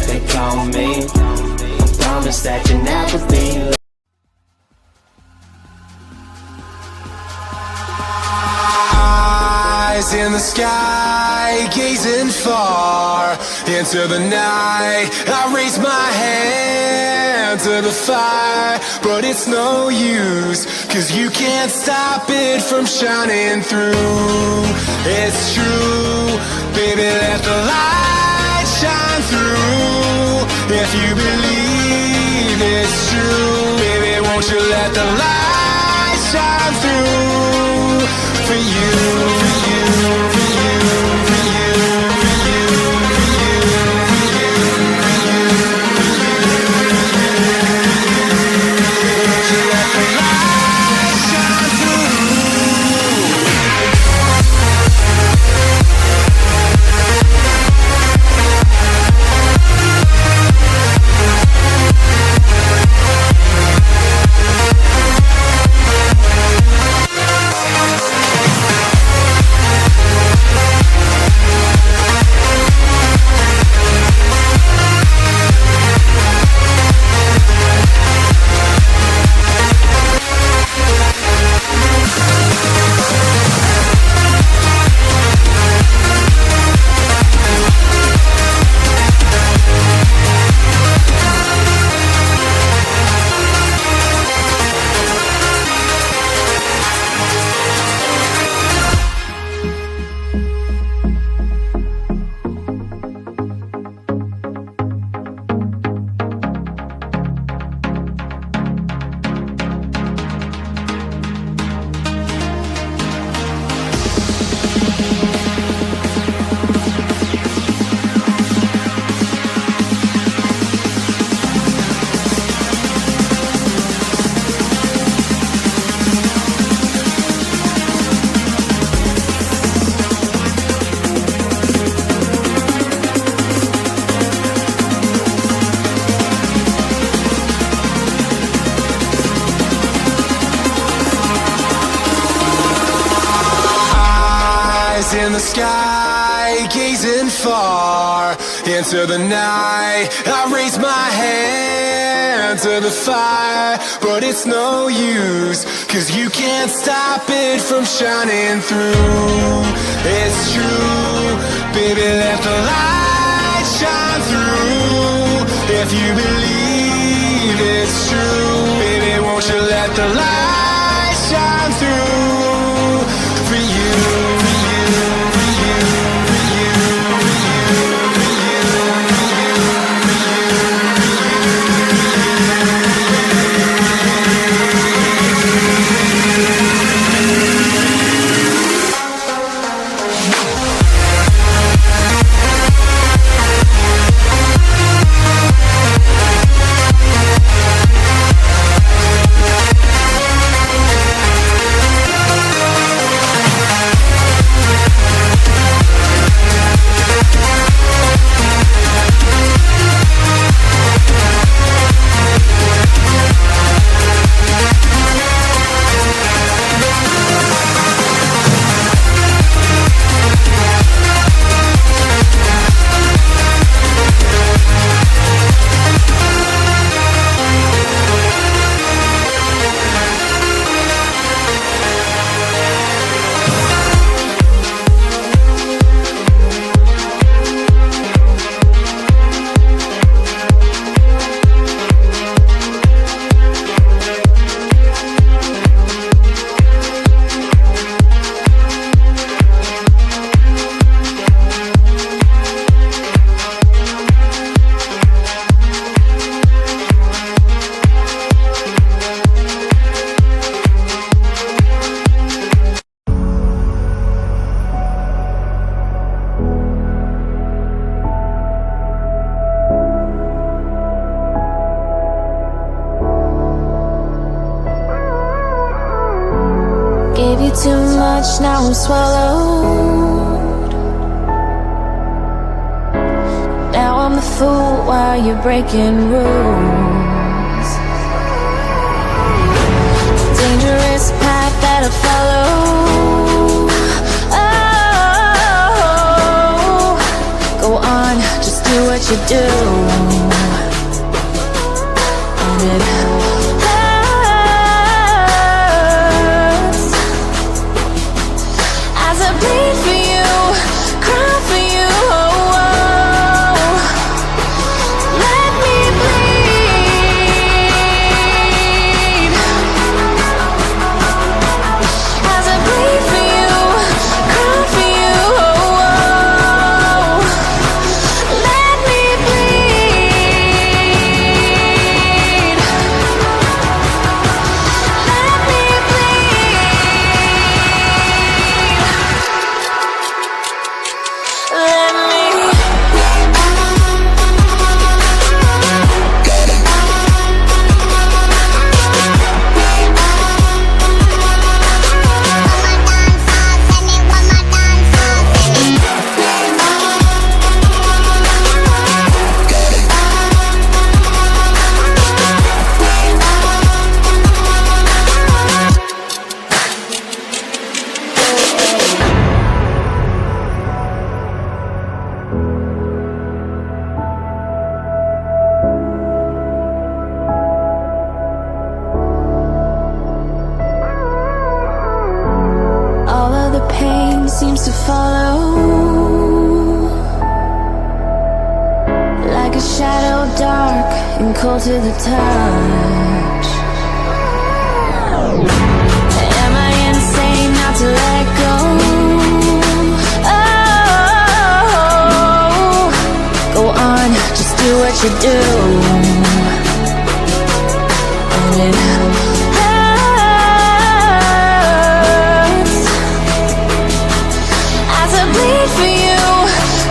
they call me. I promise that you'll never be late. Eyes in the sky, gazing far into the night. I raise my hand to the fire, but it's no use, 'cause you can't stop it from shining through. It's true, baby, let the light shine through. If you believe it's true, baby, won't you let the light shine through for you, for you, for you, for you, for you, for you, for you, for you, won't you let the light shine through? In the sky, gazing far into the night. I raise my hand to the fire, but it's no use, 'cause you can't stop it from shining through. It's true, baby, let the light shine through. If you believe it's true, baby, won't you let the light shine through for you, for you. Gave you too much, now I'm swallowed. Now I'm the fool while you're breaking rules. Dangerous path that I follow. Oh, go on, just do do what you do. And it hurts as I bleed for you, cry for you. Oh, oh. Let me bleed as I bleed for you, cry for you. Oh, oh. Let me bleed. Let me bleed. Let me. All of the pain seems to follow, like a shadow, dark and cold to the touch. Am I insane not to let go? Oh, go on, just do what you do. And it hurts as I bleed for you,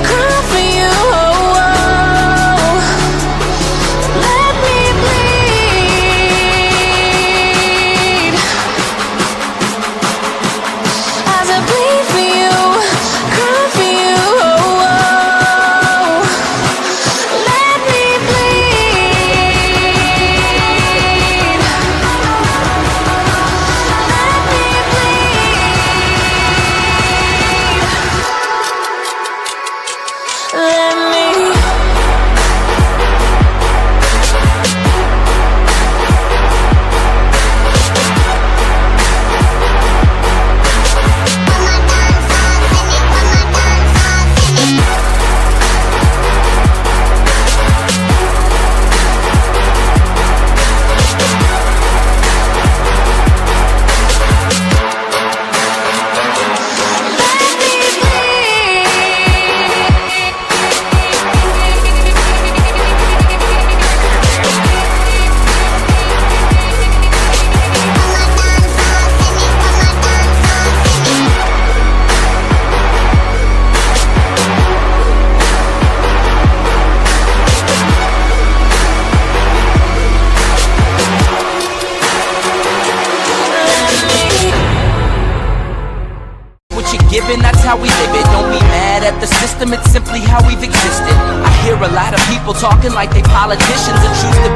cry for you. Oh, oh. Let me bleed as I bleed for you, cry for you. Oh, oh. Let me bleed. Let me bleed. Let me. What you're given, that's how we live it. Don't be mad at the system, it's simply how we've existed. I hear a lot of people talking like they politicians and choose to